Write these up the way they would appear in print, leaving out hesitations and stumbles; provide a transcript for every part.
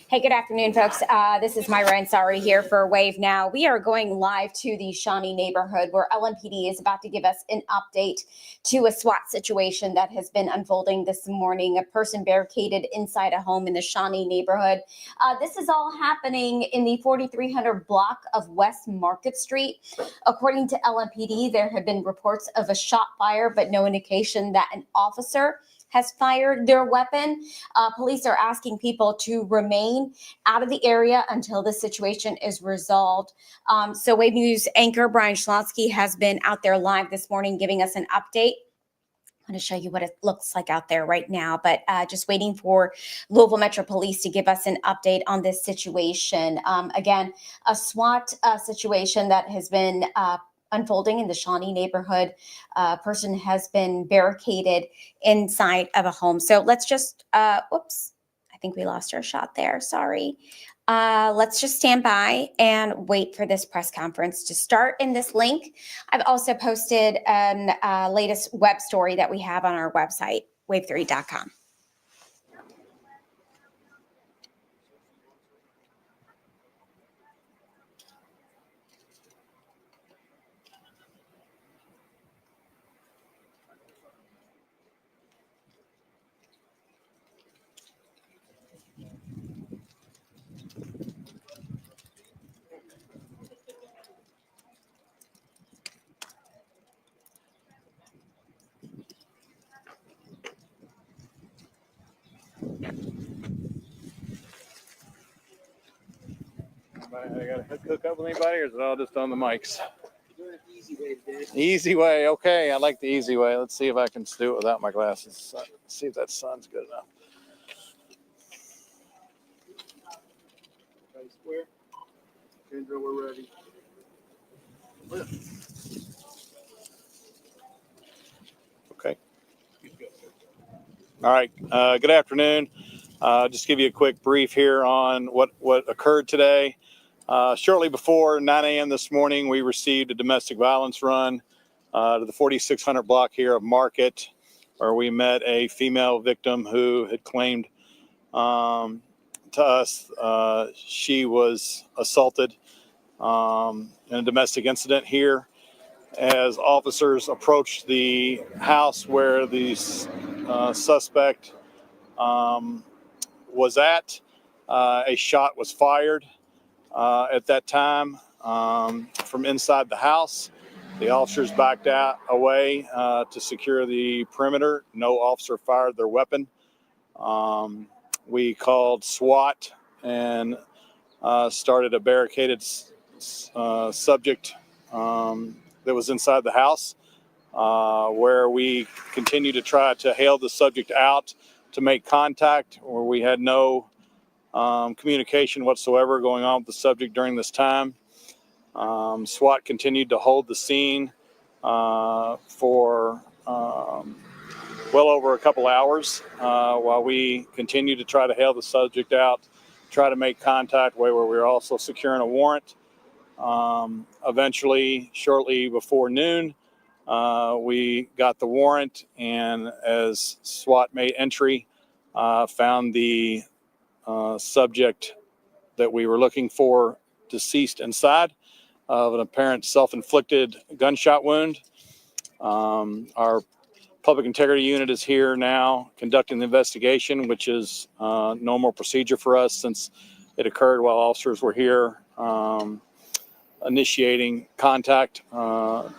Hey, good afternoon, folks. This is Myra Ansari here for Wave Now. We are going live to the Shawnee neighborhood where LMPD is about to give us an update to a SWAT situation that has been unfolding this morning. A person barricaded inside a home in the Shawnee neighborhood. This is all happening in the 4300 block of West Market Street. According to LMPD, there have been reports of a shot fire, but no indication that an officer has fired their weapon. Police are asking people to remain out of the area until the situation is resolved. So Wave News anchor Brian Schlonsky has been out there live this morning giving us an update. I'm going to show you what it looks like out there right now, but just waiting for Louisville Metro Police to give us an update on this situation. Again, a SWAT situation that has been unfolding in the Shawnee neighborhood. A person has been barricaded inside of a home. So let's just, whoops, I think we lost our shot there. Sorry. Let's just stand by and wait for this press conference to start in this link. I've also posted an latest web story that we have on our website, wave3.com. I got to hook up with anybody, or is it all just on the mics? Easy way today. Easy way, okay. I like the easy way. Let's see if I can do it without my glasses. Let's see if that sun's good enough. Everybody square. Kendra, we're ready. Okay. All right. Good afternoon. Just give you a quick brief here on what occurred today. Shortly before 9 a.m. this morning, we received a domestic violence run to the 4600 block here of Market, where we met a female victim who had claimed to us she was assaulted in a domestic incident here. As officers approached the house where the suspect was at, a shot was fired. At that time, from inside the house, the officers backed away to secure the perimeter. No officer fired their weapon. We called SWAT and started a barricaded subject that was inside the house, where we continue to try to hail the subject out to make contact, where we had no communication whatsoever going on with the subject during this time. SWAT continued to hold the scene for well over a couple hours while we continued to try to hail the subject out, try to make contact where we were also securing a warrant. Eventually, shortly before noon, we got the warrant, and as SWAT made entry, found the subject that we were looking for deceased inside of an apparent self-inflicted gunshot wound. Our public integrity unit is here now conducting the investigation, which is normal procedure for us since it occurred while officers were here initiating contact,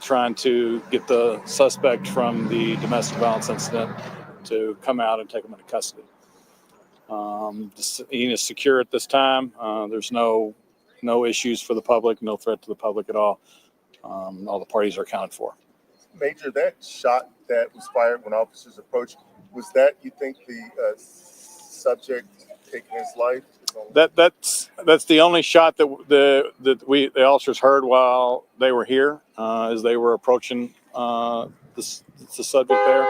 trying to get the suspect from the domestic violence incident to come out and take him into custody. The scene is secure at this time. There's no issues for the public, no threat to the public at all. All the parties are accounted for. Major, that shot that was fired when officers approached, was that, you think, the subject taking his life? That's the only shot that the officers heard while they were here, as they were approaching the subject there.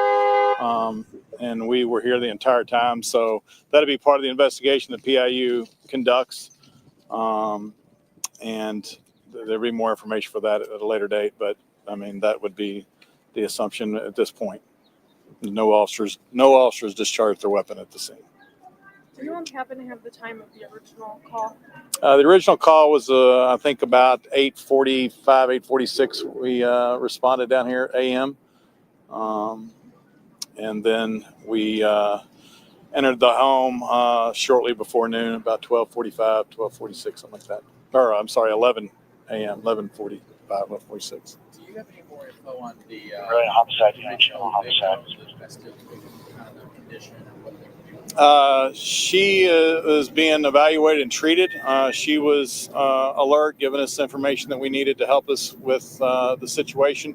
And we were here the entire time, so that'll be part of the investigation that PIU conducts. And there'll be more information for that at a later date, but I mean, that would be the assumption at this point. No officers discharged their weapon at the scene. Do you happen to have the time of the original call? The original call was, I think, about 8:45, 8:46. We responded down here at AM. And then we entered the home shortly before noon, about 12:45, 12:46, something like that. Or I'm sorry, 11 AM, 11:45, 11:46. Do you have any more info on the homicide, original homicide. victim, the domestic victim, kind of their condition and what they were doing? She is being evaluated and treated. She was alert, giving us information that we needed to help us with the situation.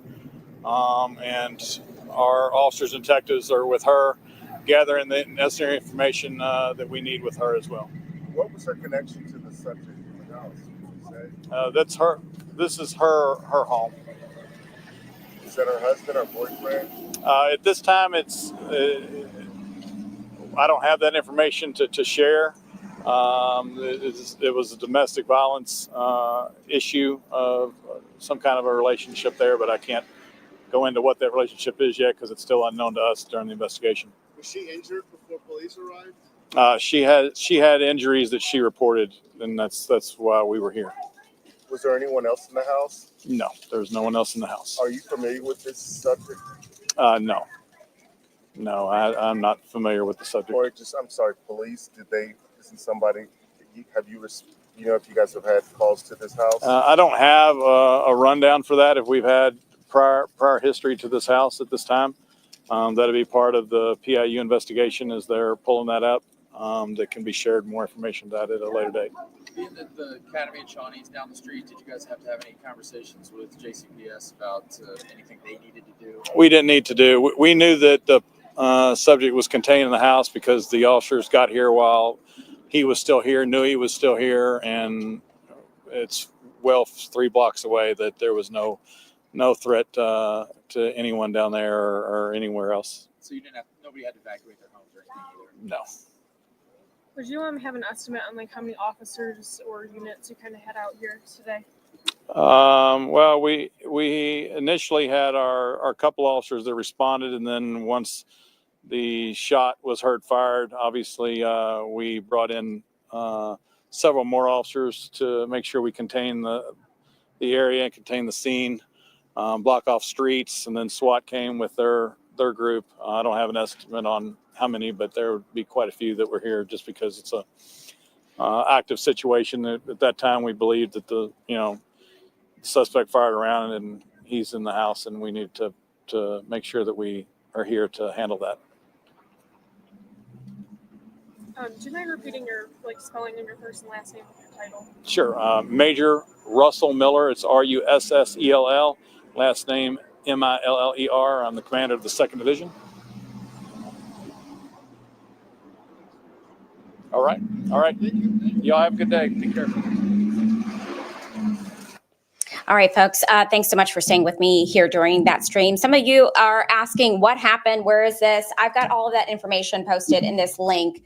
And our officers and detectives are with her, gathering the necessary information that we need with her as well. What was her connection to the subject in the house? Would you That's her. This is her home. say? Is that her husband or boyfriend? At this time, it's I don't have that information to share. It was a domestic violence issue of some kind of a relationship there, but I can't go into what that relationship is yet because it's still unknown to us during the investigation. Was she injured before police arrived? She had injuries that she reported, and that's why we were here. Was there anyone else in the house? No, there's no one else in the house. Are you familiar with this subject? No, I'm not familiar with the subject. Or just, I'm sorry, police? Isn't somebody, have you, if you guys have had calls to this house? I don't have a rundown for that. If we've had prior history to this house at this time, that'll be part of the PIU investigation as they're pulling that up. That can be shared more information about it at a later date. Being that the Academy and Shawnee is down the street, did you guys have to have any conversations with JCPS about anything they needed to do? We didn't need to do. We knew that the subject was contained in the house because the officers got here while he was still here, knew he was still here, and it's 3 blocks away that there was no threat to anyone down there or anywhere else. So nobody had to evacuate their homes or anything either? No. Would you have an estimate on how many officers or units you kind of had out here today? Well, we initially had our couple officers that responded, and then once the shot was heard fired, obviously we brought in several more officers to make sure we contain the area and contain the scene, block off streets, and then SWAT came with their group. I don't have an estimate on how many, but there would be quite a few that were here just because it's a active situation. At that time, we believed that the suspect fired around and he's in the house, and we need to make sure that we are here to handle that. Do you mind repeating your spelling of your first and last name of your title? Sure. Major Russell Miller. It's Russell. Last name Miller. I'm the commander of the 2nd Division. All right. Y'all have a good day. Take care. All right, folks, thanks so much for staying with me here during that stream. Some of you are asking what happened, where is this? I've got all of that information posted in this link,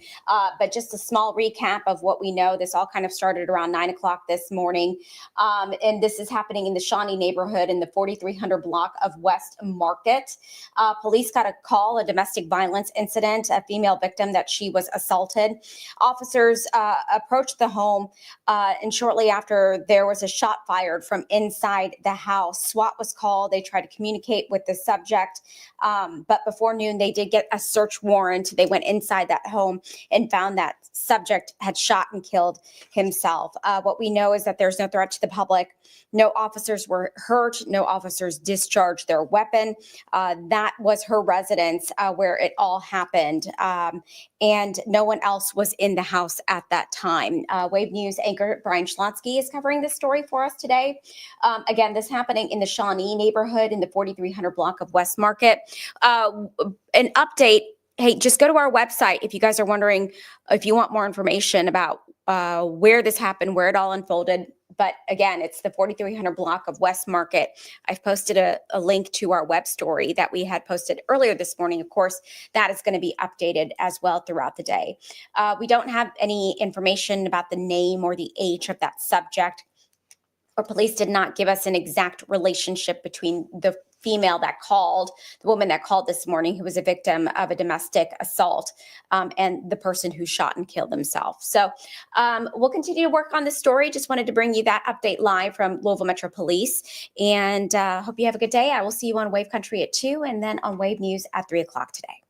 but just a small recap of what we know. This all kind of started around 9 o'clock this morning, and this is happening in the Shawnee neighborhood in the 4300 block of West Market. Police got a call, a domestic violence incident, a female victim that she was assaulted. Officers approached the home, and shortly after, there was a shot fired from inside the house. SWAT was called. They tried to communicate with the subject, but before noon, they did get a search warrant. They went inside that home and found that subject had shot and killed himself. What we know is that there's no threat to the public. No officers were hurt. No officers discharged their weapon. That was her residence where it all happened. And no one else was in the house at that time. Wave News anchor Brian Schlonsky is covering this story for us today. Again, this happening in the Shawnee neighborhood in the 4300 block of West Market. An update. Hey, just go to our website if you guys are wondering if you want more information about where this happened, where it all unfolded. But again, it's the 4300 block of West Market. I've posted a link to our web story that we had posted earlier this morning. Of course, that is going to be updated as well throughout the day. We don't have any information about the name or the age of that subject. Or police did not give us an exact relationship between the female that called, the woman that called this morning, who was a victim of a domestic assault, and the person who shot and killed himself. So we'll continue to work on this story. Just wanted to bring you that update live from Louisville Metro Police, and hope you have a good day. I will see you on Wave Country at 2 and then on Wave News at 3 o'clock today.